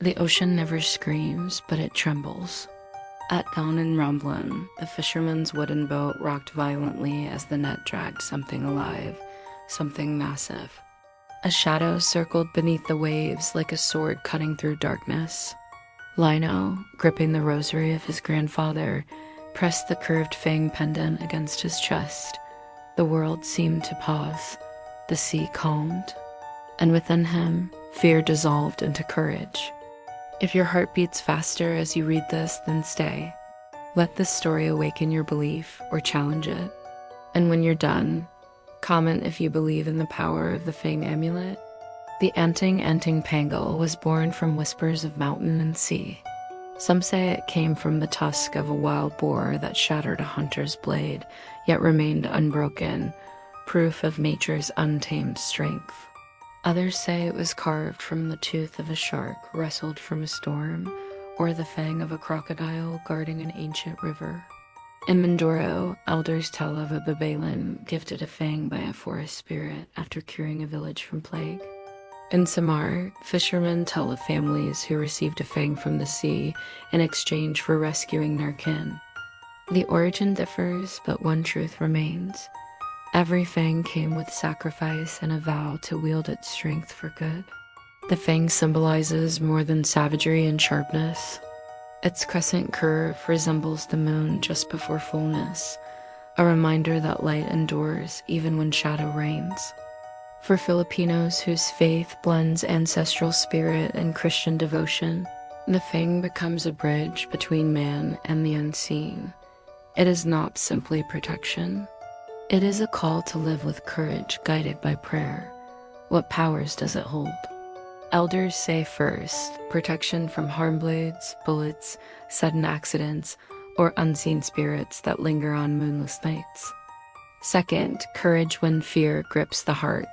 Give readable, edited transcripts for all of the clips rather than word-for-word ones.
The ocean never screams, but it trembles. At dawn in Ramblin, the fisherman's wooden boat rocked violently as the net dragged something alive, something massive. A shadow circled beneath the waves like a sword cutting through darkness. Lino, gripping the rosary of his grandfather, pressed the curved fang pendant against his chest. The world seemed to pause. The sea calmed. And within him, fear dissolved into courage. If your heart beats faster as you read this, then stay. Let this story awaken your belief or challenge it. And when you're done, comment if you believe in the power of the Fang Amulet. The Anting Pangil was born from whispers of mountain and sea. Some say it came from the tusk of a wild boar that shattered a hunter's blade, yet remained unbroken, proof of nature's untamed strength. Others say it was carved from the tooth of a shark wrestled from a storm, or the fang of a crocodile guarding an ancient river. In Mindoro, elders tell of a Babalan gifted a fang by a forest spirit after curing a village from plague. In Samar, fishermen tell of families who received a fang from the sea in exchange for rescuing their kin. The origin differs, but one truth remains. Every fang came with sacrifice and a vow to wield its strength for good. The fang symbolizes more than savagery and sharpness. Its crescent curve resembles the moon just before fullness, a reminder that light endures even when shadow reigns. For Filipinos whose faith blends ancestral spirit and Christian devotion, the fang becomes a bridge between man and the unseen. It is not simply protection. It is a call to live with courage, guided by prayer. What powers does it hold? Elders say first, protection from harm blades, bullets, sudden accidents, or unseen spirits that linger on moonless nights. Second, courage when fear grips the heart.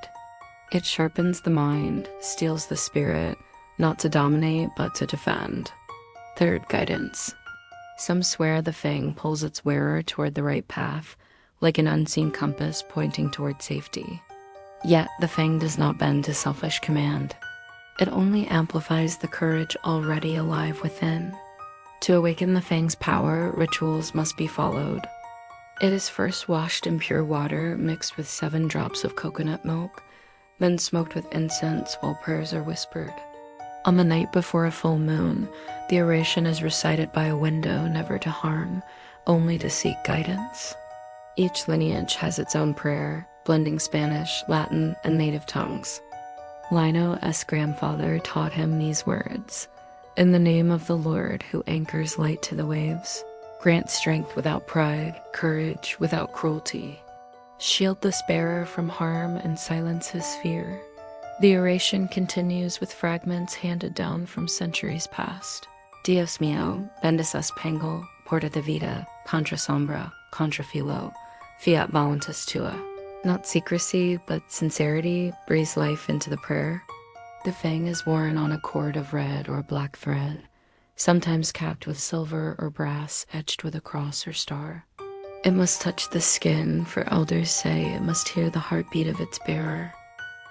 It sharpens the mind, steels the spirit, not to dominate, but to defend. Third, guidance. Some swear the fang pulls its wearer toward the right path, like an unseen compass pointing toward safety. Yet the fang does not bend to selfish command. It only amplifies the courage already alive within. To awaken the fang's power, rituals must be followed. It is first washed in pure water mixed with 7 drops of coconut milk, then smoked with incense while prayers are whispered. On the night before a full moon, the oration is recited by a window, never to harm, only to seek guidance. Each lineage has its own prayer, blending Spanish, Latin, and native tongues. Lino's grandfather taught him these words: "In the name of the Lord who anchors light to the waves, grant strength without pride, courage without cruelty. Shield the bearer from harm and silence his fear." The oration continues with fragments handed down from centuries past. Dios mío, bendecas Pangil, porta de vida, contra sombra, contra filo, fiat voluntas tua. Not secrecy, but sincerity breathes life into the prayer. The fang is worn on a cord of red or black thread, sometimes capped with silver or brass etched with a cross or star. It must touch the skin, for elders say it must hear the heartbeat of its bearer.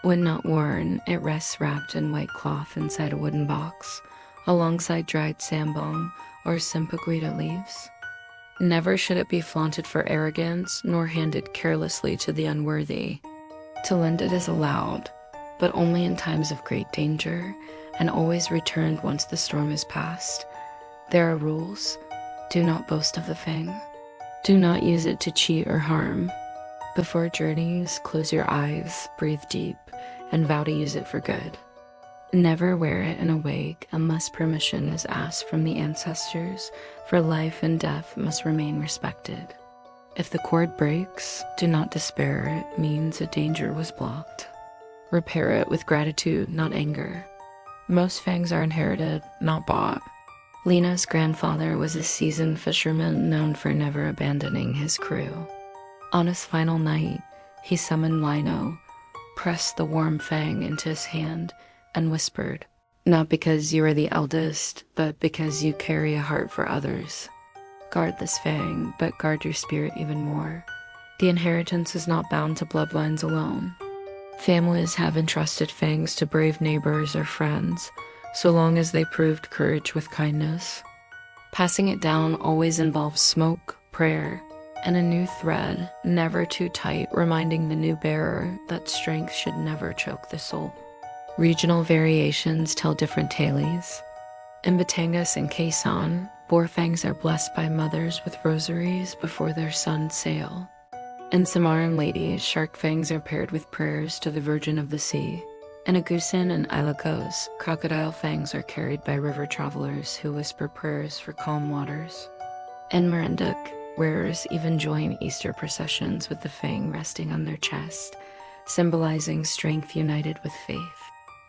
When not worn, it rests wrapped in white cloth inside a wooden box, alongside dried sambong or simpaguita leaves. Never should it be flaunted for arrogance, nor handed carelessly to the unworthy. To lend it is allowed, but only in times of great danger, and always returned once the storm is past. There are rules. Do not boast of the fang. Do not use it to cheat or harm. Before journeys, close your eyes, breathe deep, and vow to use it for good. Never wear it in a wake unless permission is asked from the ancestors, for life and death must remain respected. If the cord breaks, do not despair. It means a danger was blocked. Repair it with gratitude, not anger. Most fangs are inherited, not bought. Lena's grandfather was a seasoned fisherman known for never abandoning his crew. On his final night, he summoned Lino, pressed the warm fang into his hand, and whispered, "Not because you are the eldest, but because you carry a heart for others. Guard this fang, but guard your spirit even more. The inheritance is not bound to bloodlines alone. Families have entrusted fangs to brave neighbors or friends, so long as they proved courage with kindness. Passing it down always involves smoke, prayer, and a new thread, never too tight, reminding the new bearer that strength should never choke the soul. Regional variations tell different tales. In Batangas and Quezon, boar fangs are blessed by mothers with rosaries before their sons sail. In Samar and Leyte, shark fangs are paired with prayers to the Virgin of the Sea. In Agusan and Ilocos, crocodile fangs are carried by river travelers who whisper prayers for calm waters. In Marinduque, wearers even join Easter processions with the fang resting on their chest, symbolizing strength united with faith.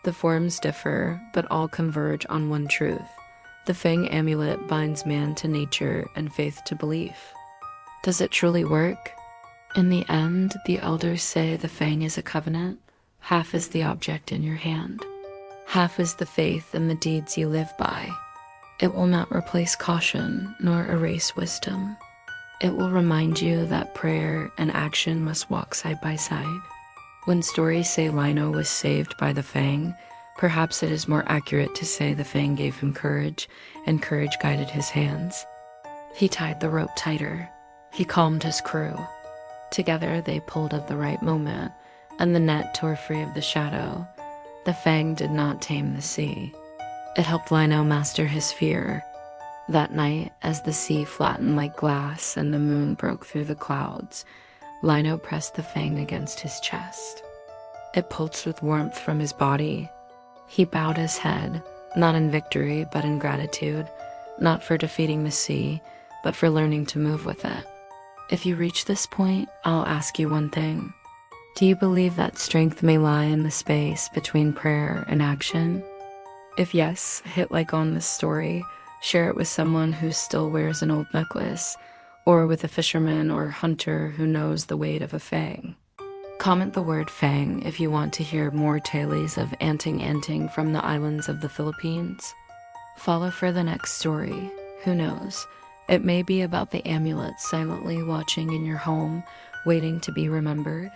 The forms differ, but all converge on one truth. The Fang Amulet binds man to nature and faith to belief. Does it truly work? In the end, the elders say the fang is a covenant. Half is the object in your hand. Half is the faith and the deeds you live by. It will not replace caution nor erase wisdom. It will remind you that prayer and action must walk side by side. When stories say Lino was saved by the fang, perhaps it is more accurate to say the fang gave him courage, and courage guided his hands. He tied the rope tighter. He calmed his crew. Together they pulled at the right moment, and the net tore free of the shadow. The fang did not tame the sea. It helped Lino master his fear. That night, as the sea flattened like glass and the moon broke through the clouds, Lino pressed the fang against his chest. It pulsed with warmth from his body. He bowed his head, not in victory, but in gratitude, not for defeating the sea, but for learning to move with it. If you reach this point, I'll ask you one thing. Do you believe that strength may lie in the space between prayer and action? If yes, hit like on this story, share it with someone who still wears an old necklace, or with a fisherman or hunter who knows the weight of a fang. Comment the word fang if you want to hear more tales of anting from the islands of the Philippines. Follow for the next story. Who knows? It may be about the amulet silently watching in your home, waiting to be remembered.